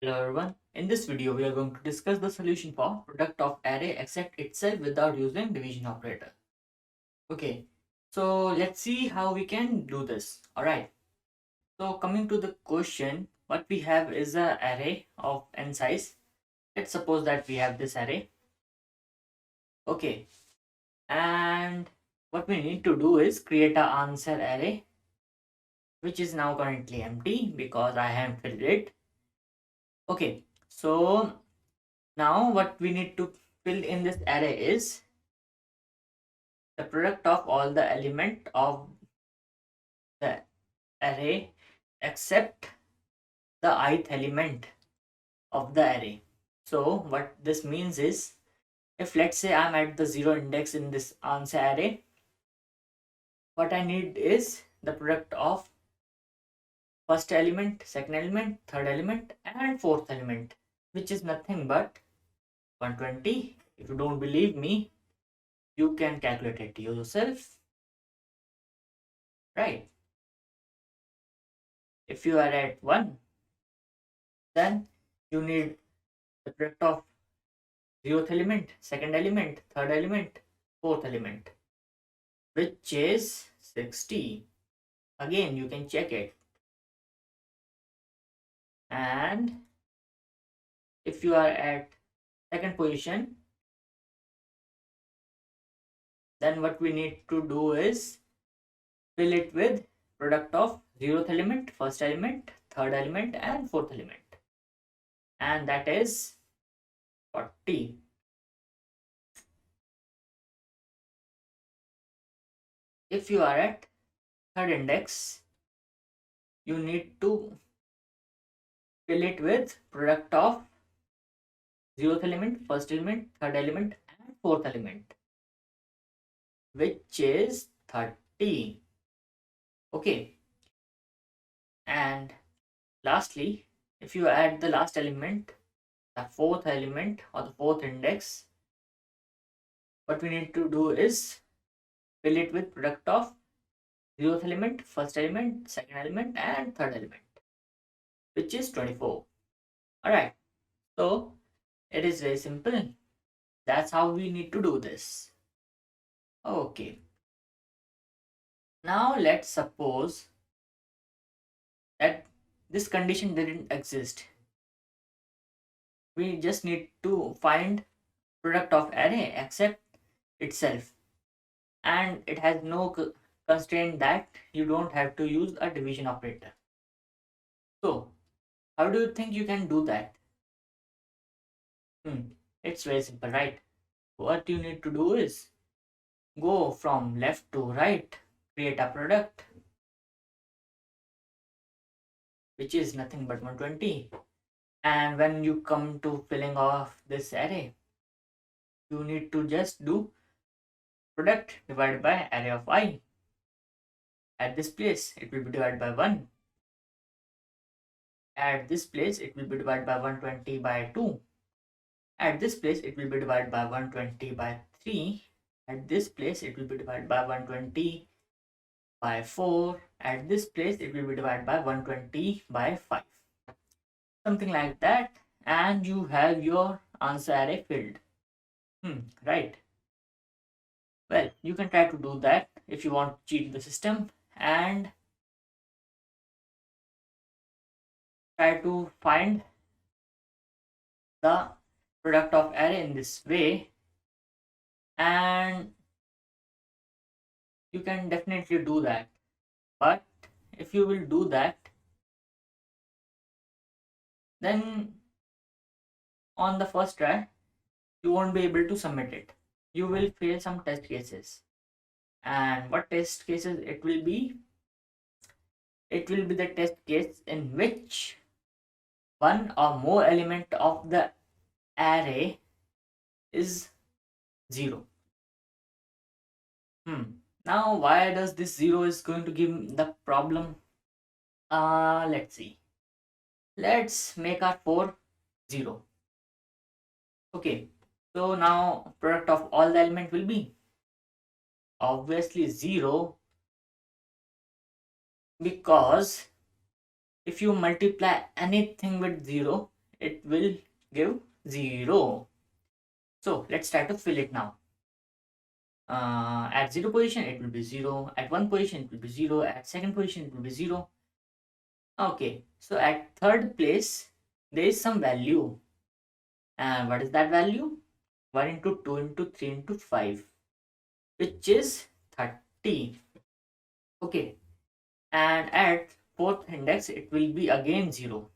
Hello everyone. In this video, we are going to discuss the solution for product of array except itself without using division operator. Okay, so let's see how we can do this. Alright, so coming to the question, what we have is an array of n size. Let's suppose that we have this array. Okay, and what we need to do is create an answer array, which is now currently empty because I haven't filled it. Okay, so now what we need to fill in this array is the product of all the element of the array except the ith element of the array. So what this means is, if let's say I'm at the 0 index in this answer array, what I need is the product of first element, second element, third element and fourth element, which is nothing but 120. If you don't believe me, you can calculate it yourself, right? If you are at 1, then you need the product of 0th element, second element, third element, fourth element, which is 60. Again, you can check it. And if you are at second position, then what we need to do is fill it with product of 0th element, first element, third element and fourth element. And that is 40. If you are at third index, you need to fill it with product of 0th element, first element, third element and fourth element, which is 30. Okay, and lastly, if you add the last element, the fourth element or the fourth index, what we need to do is fill it with product of 0th element, first element, second element and third element, which is 24. Alright, so it is very simple. That's how we need to do this. Okay, now let's suppose that this condition didn't exist. We just need to find product of array except itself, and it has no constraint that you don't have to use a division operator. So how do you think you can do that? It's very simple, right? What you need to do is go from left to right, create a product, which is nothing but 120. And when you come to filling off this array, you need to just do product divided by array of I. At this place, it will be divided by 1. At this place, it will be divided by 120 by 2. At this place, it will be divided by 120 by 3. At this place, it will be divided by 120 by 4. At this place, it will be divided by 120 by 5. Something like that. And you have your answer array filled. Right. Well, you can try to do that if you want to cheat the system and try to find the product of array in this way, and you can definitely do that. But if you will do that, then on the first try you won't be able to submit it. You will fail some test cases. And what test cases it will be? It will be the test case in which one or more element of the array is 0. Now why does this 0 is going to give the problem? Let's see. Let's make our 4 0. Okay, so now product of all the element will be obviously 0, because if you multiply anything with 0, it will give 0. So let's try to fill it now. At 0 position it will be 0, at 1 position it will be 0, at second position it will be 0. Okay, so at third place there is some value, and what is that value? 1 into 2 into 3 into 5, which is 30. Okay, and at fourth index it will be again 0.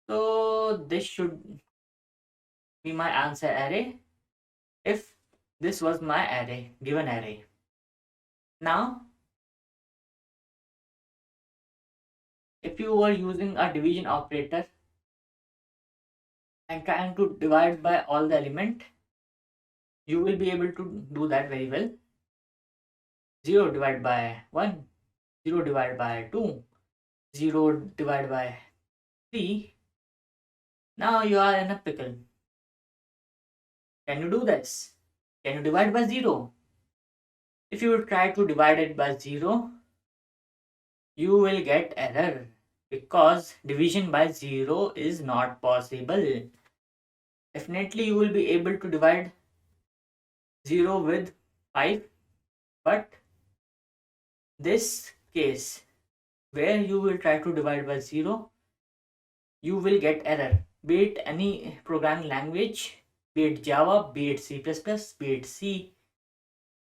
So this should be my answer array if this was my array, given array. Now if you were using a division operator and trying to divide by all the element, you will be able to do that very well. 0 divided by 1, 0 divided by 2, 0 divided by 3. Now you are in a pickle. Can you do this? Can you divide by 0? If you try to divide it by 0, you will get error because division by 0 is not possible. Definitely you will be able to divide 0 with 5, but this case where you will try to divide by 0, you will get error, be it any programming language, be it Java, be it C++, be it C.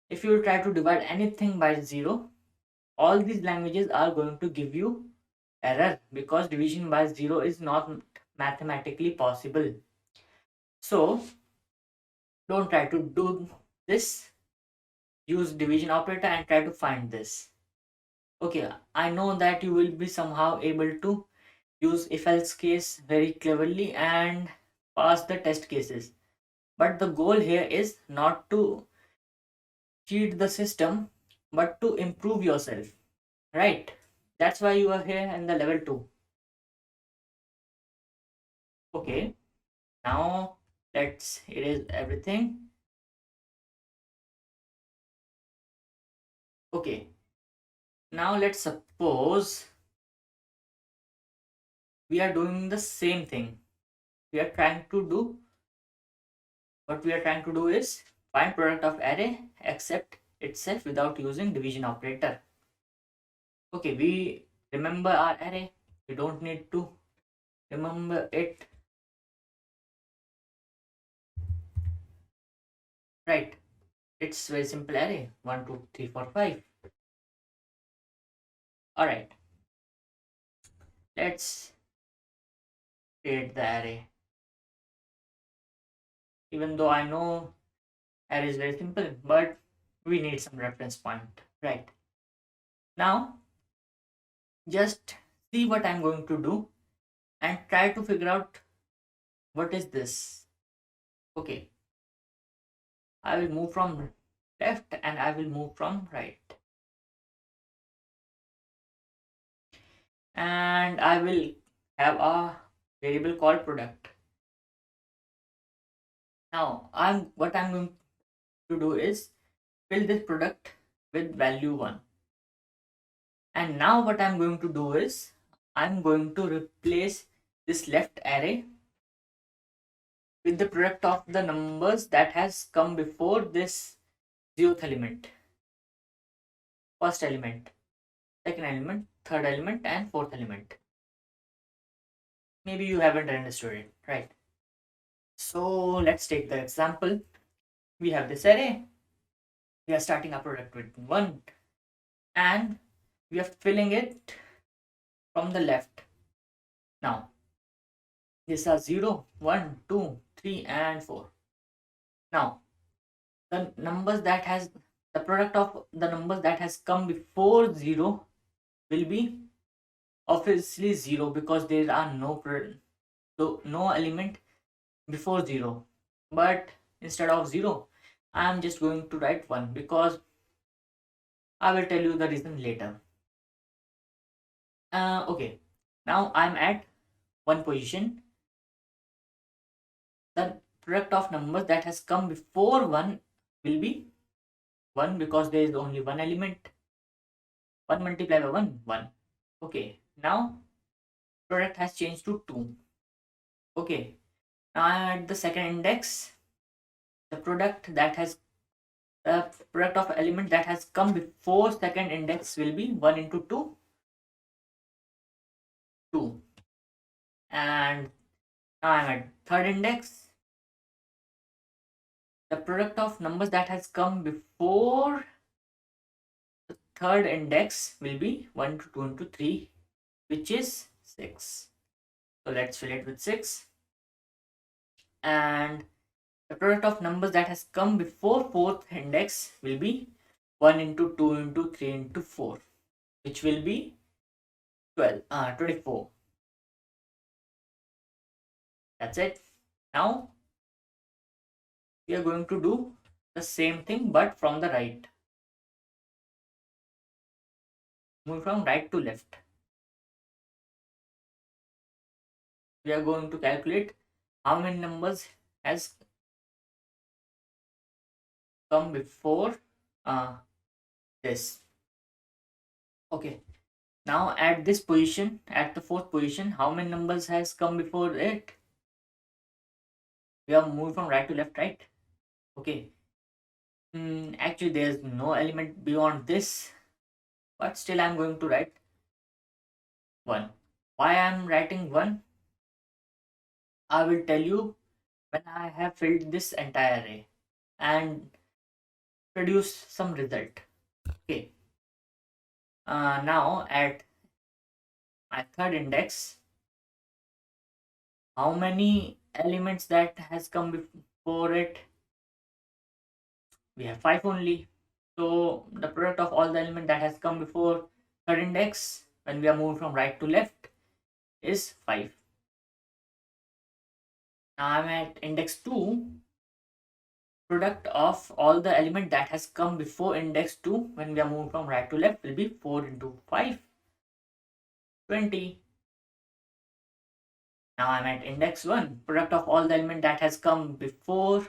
If you try to divide anything by 0, all these languages are going to give you error because division by 0 is not mathematically possible. So don't try to do this. Use division operator and try to find this. Okay, I know that you will be somehow able to use if else case very cleverly and pass the test cases, but the goal here is not to cheat the system but to improve yourself, right? That's why you are here in the level 2. Okay, now let's erase everything. Okay, now let's suppose we are doing the same thing. We are trying to do what we are trying to do is find product of array except itself without using division operator. Okay, we remember our array. We don't need to remember it, right? It's very simple array 1 2 3 4 5. All right, let's create the array. Even though I know array is very simple, but we need some reference point, right? Now just see what I'm going to do and try to figure out what is this. Okay, I will move from left and I will move from right, and I will have a variable called product. Now what I'm going to do is fill this product with value 1, and now what I'm going to do is I'm going to replace this left array with the product of the numbers that has come before this 0th element, first element, second element, third element, and fourth element. Maybe you haven't understood it, right? So let's take the example. We have this array. We are starting our product with 1 and we are filling it from the left. Now these are 0, 1, 2, 3, and 4. Now the numbers that has the product of the numbers that has come before 0 will be obviously 0 because there are no element before 0. But instead of 0, I am just going to write 1 because I will tell you the reason later. Okay, now I'm at 1 position. The product of numbers that has come before 1 will be 1 because there is only one element. 1 multiplied by 1, 1. Okay, now product has changed to 2. Okay, now I'm at the second index. The product of element that has come before second index will be 1 into 2, 2. And now I'm at third index. The product of numbers that has come before the third index will be 1 to 2 into 3, which is 6. So let's fill it with 6. And the product of numbers that has come before fourth index will be 1 into 2 into 3 into 4, which will be 24. That's it. Now we are going to do the same thing but from the right. Move from right to left. We are going to calculate how many numbers has come before uh, this. Okay. Now at this position, at the fourth position, how many numbers has come before it? We are moving from right to left, right? Okay. Actually, there's no element beyond this, but still I'm going to write 1. Why I'm writing 1? I will tell you when I have filled this entire array and produce some result. Okay. Now at my third index, how many elements that has come before it? We have 5 only. So the product of all the elements that has come before third index when we are moving from right to left is 5. Now I'm at index 2. Product of all the element that has come before index 2 when we are moving from right to left will be 4 into 5, 20. Now I'm at index 1. Product of all the element that has come before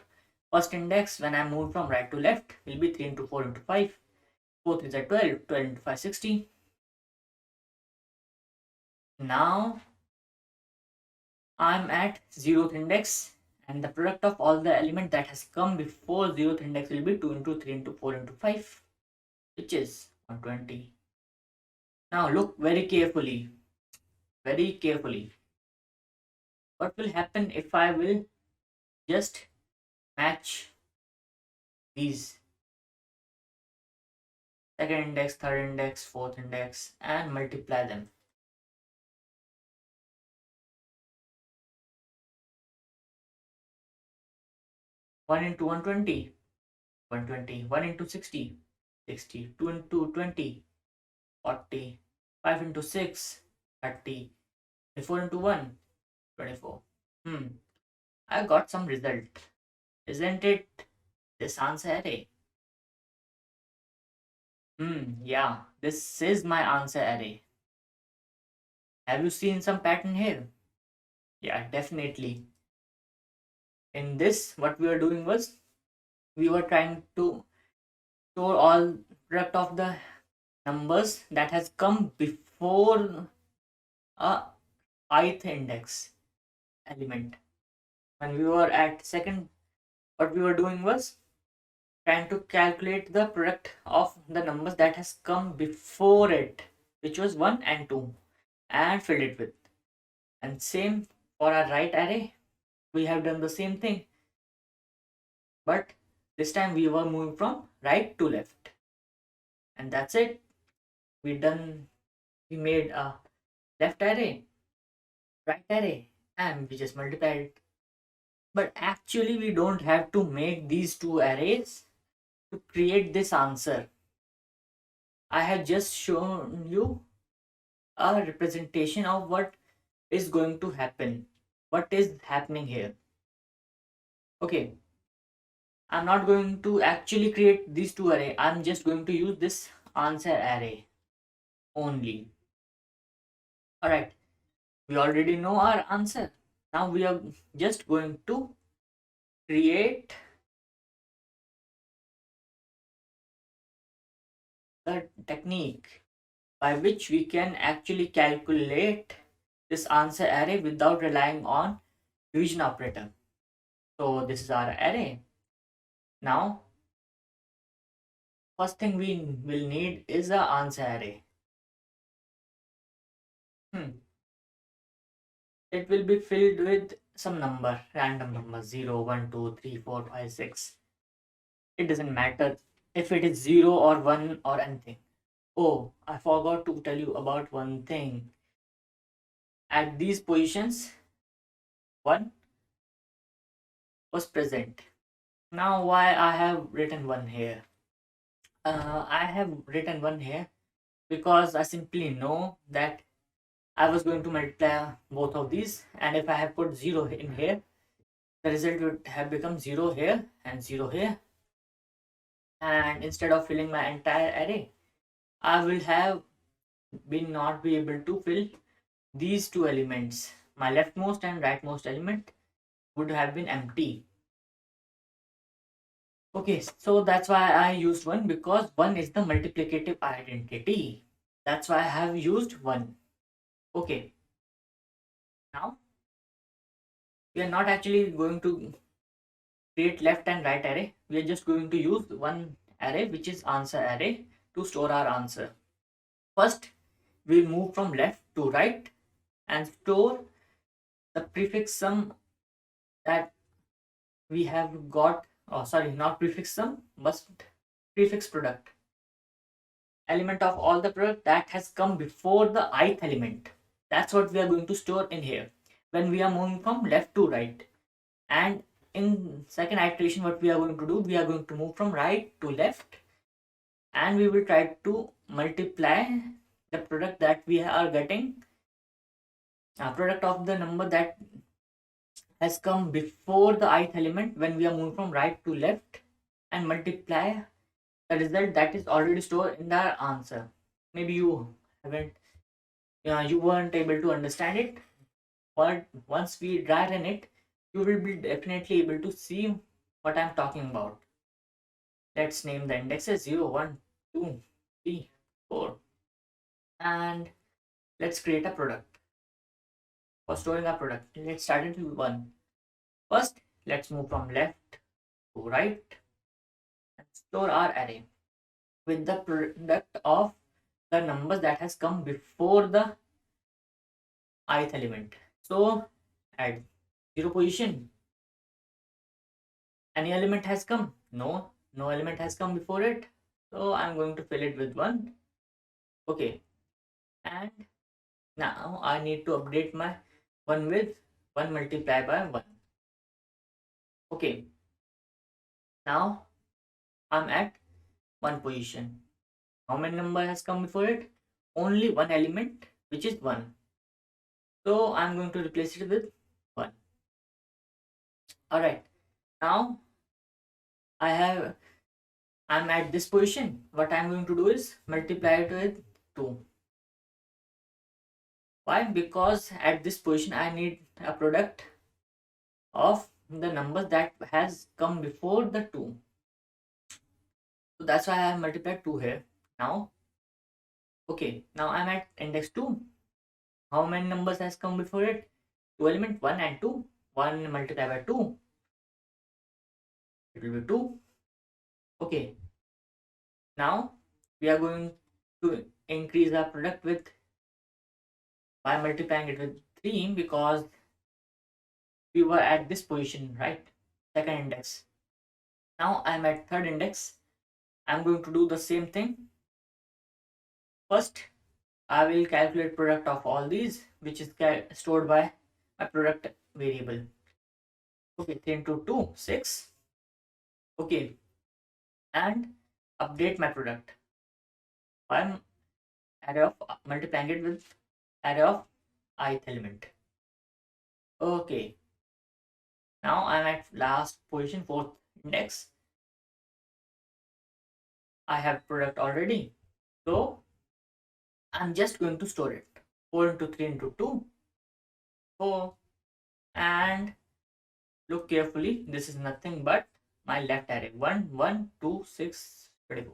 first index when I move from right to left will be 3 into 4 into 5. 4 is at 12. 12 into 5, 60. Now I'm at 0th index and the product of all the element that has come before 0th index will be 2 into 3 into 4 into 5, which is 120. Now look very carefully. Very carefully. What will happen if I will just match these second index, third index, fourth index and multiply them? 1 into 120, 120, 1 into 60, 60, 2 into 20, 40, 5 into 6, 30, 4 into 1, 24. I got some result. Isn't it this answer array? Yeah, this is my answer array. Have you seen some pattern here? Yeah, definitely. In this, what we were doing was we were trying to store all product of the numbers that has come before a ith index element. When we were at second, what we were doing was trying to calculate the product of the numbers that has come before it, which was 1 and 2, and filled it with. And same for our right array, we have done the same thing, but this time we were moving from right to left. And that's it. We made a left array, right array, and we just multiplied it. But actually we don't have to make these two arrays to create this answer. I have just shown you a representation of what is going to happen, what is happening here. Okay, I'm not going to actually create these two array. I'm just going to use this answer array only. Alright, we already know our answer. Now we are just going to create the technique by which we can actually calculate this answer array without relying on division operator. So this is our array. Now, first thing we will need is a answer array. It will be filled with some number, random number 0, 1, 2, 3, 4, 5, 6. It doesn't matter if it is 0 or 1 or anything. Oh, I forgot to tell you about one thing. At these positions, 1 was present. Now, why I have written 1 here? I have written 1 here because I simply know that I was going to multiply both of these, and if I have put 0 in here, the result would have become 0 here and 0 here. And instead of filling my entire array, I will have been not be able to fill these two elements. My leftmost and rightmost element would have been empty. Okay, so that's why I used 1, because 1 is the multiplicative identity. That's why I have used 1. Okay, now we are not actually going to create left and right array. We are just going to use one array, which is answer array, to store our answer. First, we move from left to right and store the prefix sum that we have got. Oh, sorry, not prefix sum, but prefix product. Element of all the product that has come before the ith element. That's what we are going to store in here when we are moving from left to right. And in second iteration, what we are going to do, we are going to move from right to left, and we will try to multiply the product that we are getting, product of the number that has come before the ith element when we are moving from right to left, and multiply the result that is already stored in the answer. Maybe you haven't, you weren't able to understand it, but once we dry run it, you will be definitely able to see what I'm talking about. Let's name the indexes 0, 1, 2, 3, 4, and let's create a product. For storing a product, let's start it with 1. First, let's move from left to right and store our array with the product of the numbers that has come before the ith element. So at 0 position, any element has come? No, no element has come before it. So I'm going to fill it with 1. Okay, and now I need to update my 1 with 1 multiplied by 1. Okay, now I'm at 1 position. How many number has come before it? Only one element, which is 1. So I'm going to replace it with 1. Alright, now I'm at this position. What I'm going to do is multiply it with 2. Why? Because at this position I need a product of the numbers that has come before the 2. So that's why I have multiplied 2 here. Now, okay, now I'm at index 2. How many numbers has come before it? 2 element 1 and 2. 1 multiplied by 2. It will be 2. Okay, now we are going to increase our product with by multiplying it with 3, because we were at this position, right? Second index. Now I'm at third index. I'm going to do the same thing. First, I will calculate product of all these, which is stored by my product variable. Okay, 3 into 2, 6. Okay, and update my product. I'm array of multiplying it with array of ith element. Okay, now I'm at last position, fourth index. I have product already, so I'm just going to store it. 4 into 3 into 2, 4, and look carefully, this is nothing but my left array. 1, 1, 2, 6, 24.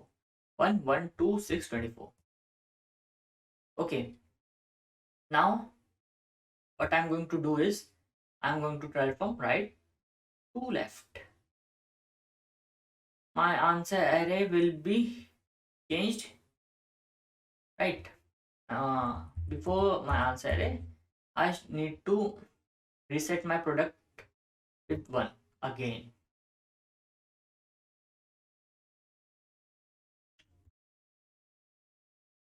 1, 1, 2, 6, 24. Okay, now what I'm going to do is I'm going to travel from right to left. My answer array will be changed, right? Before my answer array, I need to reset my product with 1 again.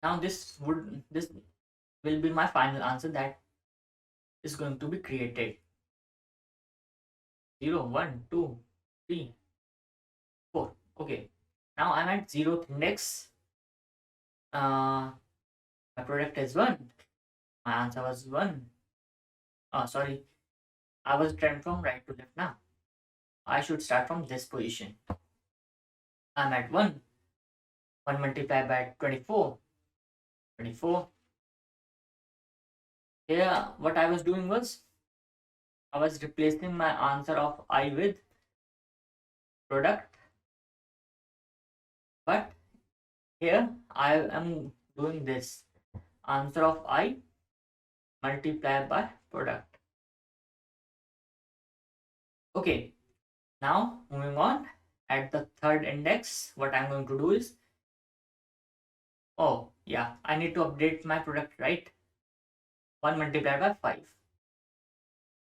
Now this will be my final answer that is going to be created. 0, 1, 2, 3, 4. Okay. Now I'm at 0th index. My product is 1. My answer was 1. Oh, sorry. I was trying from right to left now. I should start from this position. I'm at 1. 1 multiplied by 24. 24. Here, what I was doing was, I was replacing my answer of I with product. But here, I am doing this. Answer of I multiplied by product. Okay. Now, moving on. At the 3rd index, what I'm going to do is, oh, yeah, I need to update my product, right? 1 multiplied by 5.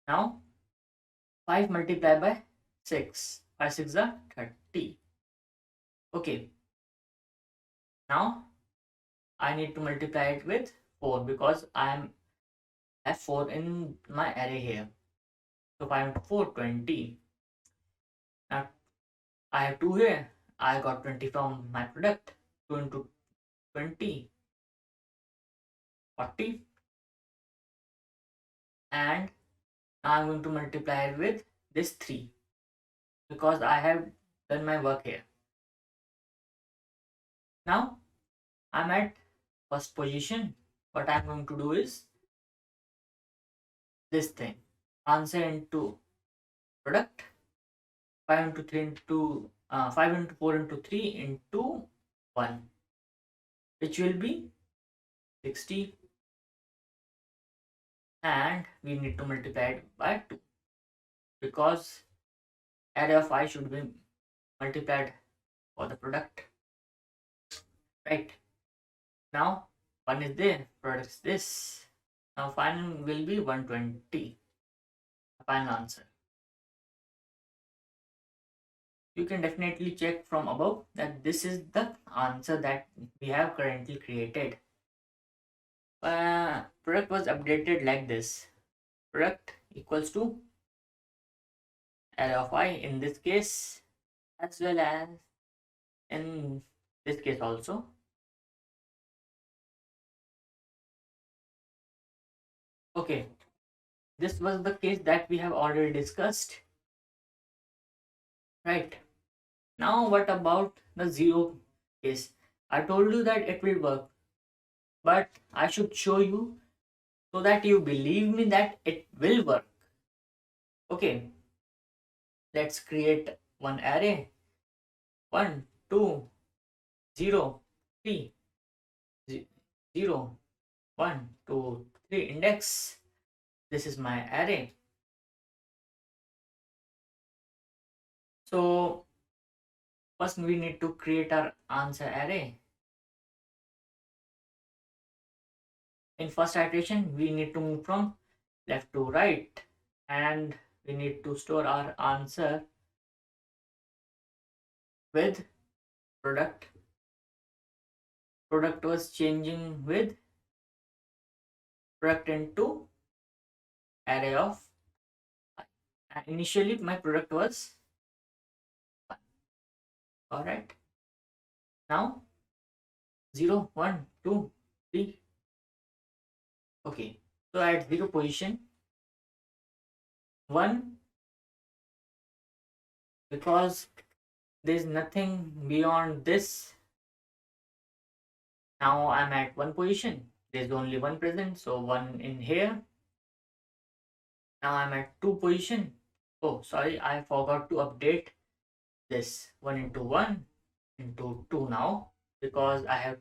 Now, 5 multiplied by 6. 5 6 are 30. Okay. Now, I need to multiply it with 4 because I have 4 in my array here. So 5 into 4, 20. Now, I have 2 here. I got 20 from my product. 2 into 20, 40. And now I'm going to multiply it with this 3 because I have done my work here. Now I'm at first position. What I'm going to do is this thing, answer into product, 5 into 3 into 5 into 4 into 3 into 1, which will be 60, and we need to multiply it by 2 because array of I should be multiplied for the product, right? Now 1 is there, product is this. Now final will be 120, final answer. You can definitely check from above that this is the answer that we have currently created. Product was updated like this. Product equals to array of I in this case, as well as in this case also. Okay, this was the case that we have already discussed, right? Now what about the 0 case? I told you that it will work, but I should show you so that you believe me that it will work. Okay, let's create one array. 1, 2, 0, 3, 0, 1, 2, 3 index. This is my array. So first we need to create our answer array. In first iteration, we need to move from left to right, and we need to store our answer with product. Product was changing with product into array of I. And initially my product was 1. Alright. Now 0, 1, 2, 3. Okay. So at 0 position, 1, because there is nothing beyond this. Now I'm at 1 position. There's only 1 present, so 1 in here. Now I'm at 2 position. Oh, sorry, I forgot to update this 1 into 1 into 2 now because I have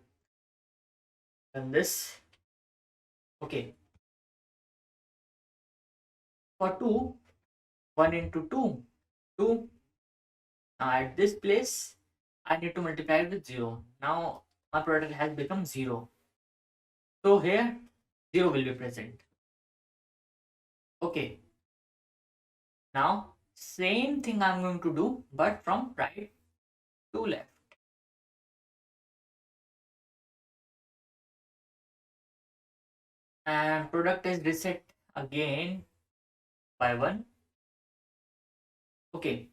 done this. Okay. For 2, 1 into 2, 2. Now at this place, I need to multiply it with 0. Now my product has become 0. So here 0 will be present. Okay. Now same thing I'm going to do, but from right to left. And product is reset again by 1. Okay.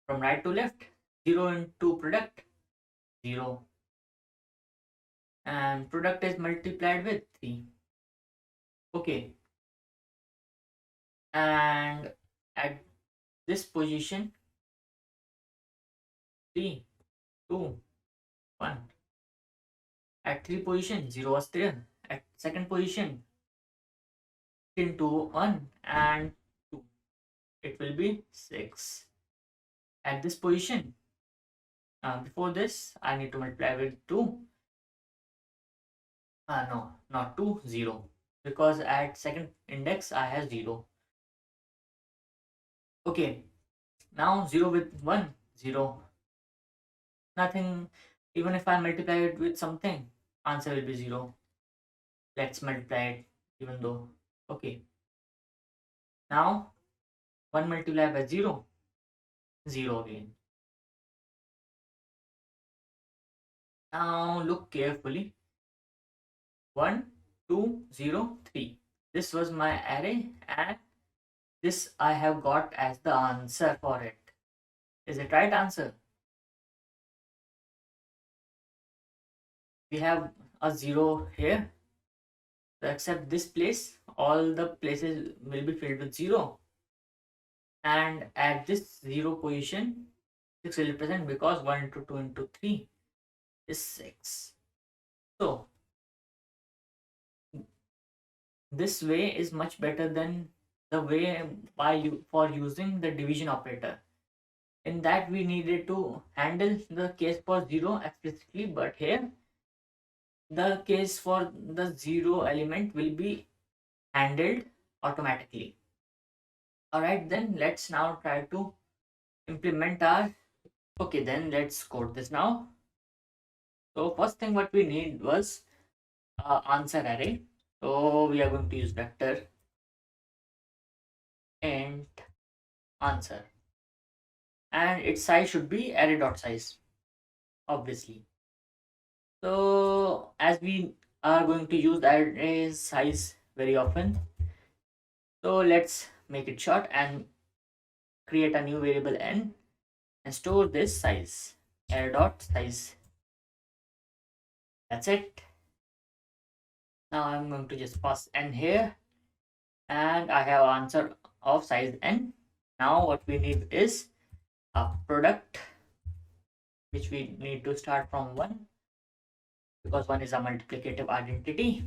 From right to left, 0 into product, 0. And product is multiplied with 3. Okay. And at this position, 3, 2, 1. At 3 position, 0 was there. At second position, into 1 and 2. It will be 6. At this position, before this, I need to multiply with 2. No, not 2, 0. Because at second index, I have 0. Okay, now 0 with 1, 0. Nothing. Even if I multiply it with something, answer will be 0. Let's multiply it even though. Okay, now 1 multiplied by 0, 0 again. Now look carefully. 1, 2, 0, 3. This was my array and this I have got as the answer for it. Is it right answer? We have a 0 here. So except this place, all the places will be filled with 0. And at this 0 position, 6 will be present because 1 into 2 into 3 is 6. So this way is much better than the way for using the division operator. In that we needed to handle the case for 0 explicitly, but here the case for the 0 element will be handled automatically. Alright, then let's now try to implement our. Okay, then let's code this now. So first thing what we need was answer array. So we are going to use vector int answer, and its size should be array dot size, obviously. So as we are going to use array size very often, so let's make it short and create a new variable n and store this size, array dot size. That's it. Now I'm going to just pass n here and I have answer of size n. Now what we need is a product, which we need to start from 1 because 1 is a multiplicative identity.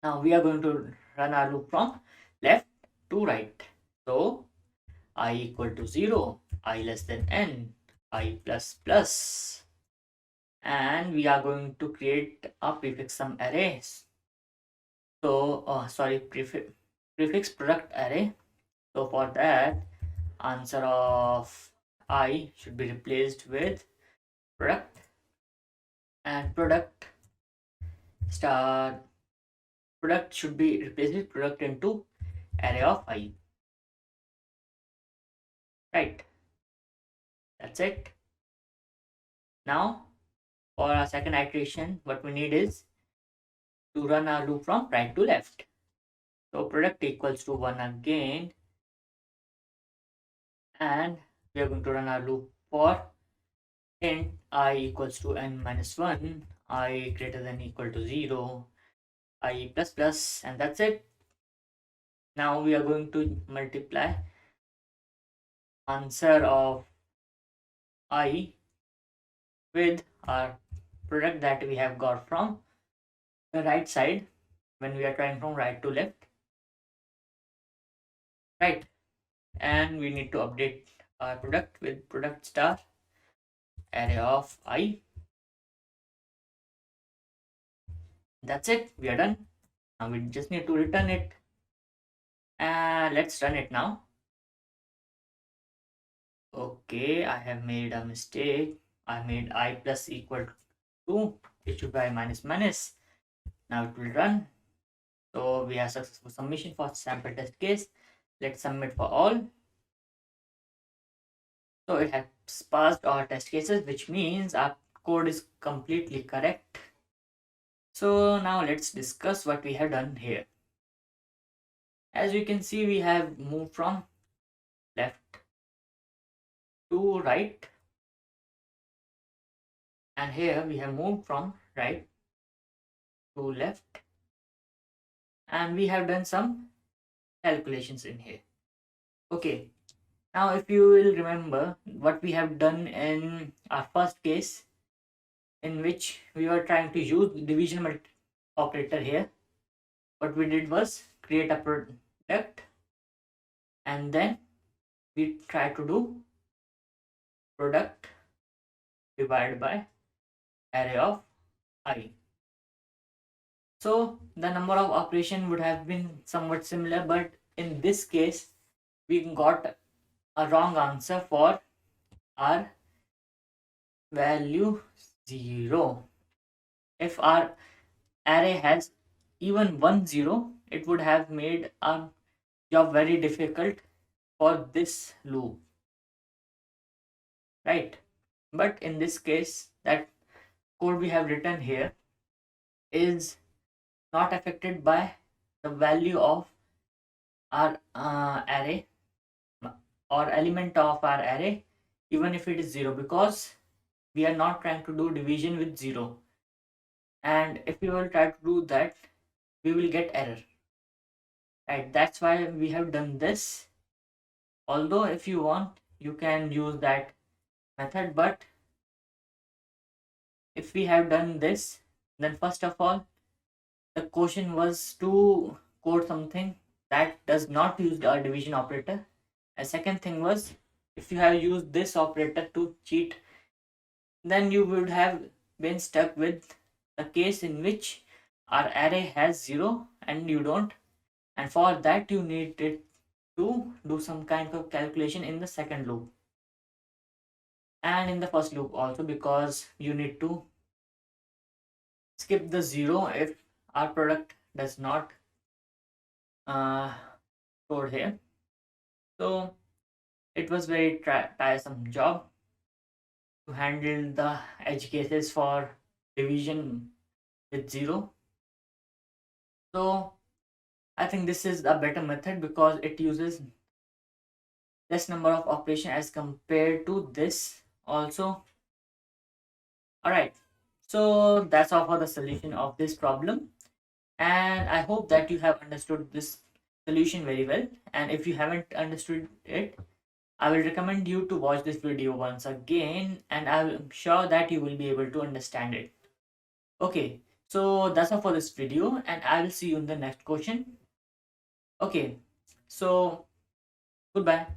Now we are going to run our loop from left to right. So I equal to 0, I less than n, I plus plus, and we are going to create a prefix sum arrays. So sorry, prefix product array. So for that, answer of I should be replaced with product, and product star product should be replaced with product into array of I. Right, that's it. Now for our second iteration, what we need is to run our loop from right to left. So product equals to 1 again, and we are going to run our loop for int I equals to n minus 1, I greater than equal to 0, I plus plus, and that's it. Now we are going to multiply answer of I with our product that we have got from the right side when we are trying from right to left. Right, and we need to update our product with product star array of I. That's it, we are done. Now we just need to return it. Let's run it now. Okay, I have made a mistake. I made I plus equal to 2. It should be I minus minus. Now it will run. So we have successful submission for sample test case. Let's submit for all. So it has passed our test cases, which means our code is completely correct. So now let's discuss what we have done here. As you can see, we have moved from left to right, and here we have moved from right to left, and we have done some calculations in here. Okay, now if you will remember what we have done in our first case, in which we were trying to use the division operator here, what we did was create a product, and then we try to do product divided by array of I. So the number of operation would have been somewhat similar, but in this case we got a wrong answer for our value 0. If our array has even 1 0, it would have made our job very difficult for this loop, right? But in this case, that code we have written here is not affected by the value of our array or element of our array, even if it is 0, because we are not trying to do division with 0. And if we will try to do that, we will get error, right? That's why we have done this. Although if you want, you can use that method, but if we have done this, then first of all, the question was to code something that does not use the division operator. And second thing was, if you have used this operator to cheat, then you would have been stuck with the case in which our array has 0 and you don't, and for that you needed to do some kind of calculation in the second loop and in the first loop also, because you need to skip the 0 if our product does not uh, code here. So it was very tiresome job to handle the edge cases for division with 0. So I think this is a better method because it uses less number of operation as compared to this also. Alright, so that's all for the solution of this problem, and I hope that you have understood this solution very well. And if you haven't understood it, I will recommend you to watch this video once again, and I'm sure that you will be able to understand it. Okay, so that's all for this video, and I will see you in the next question. Okay, so goodbye.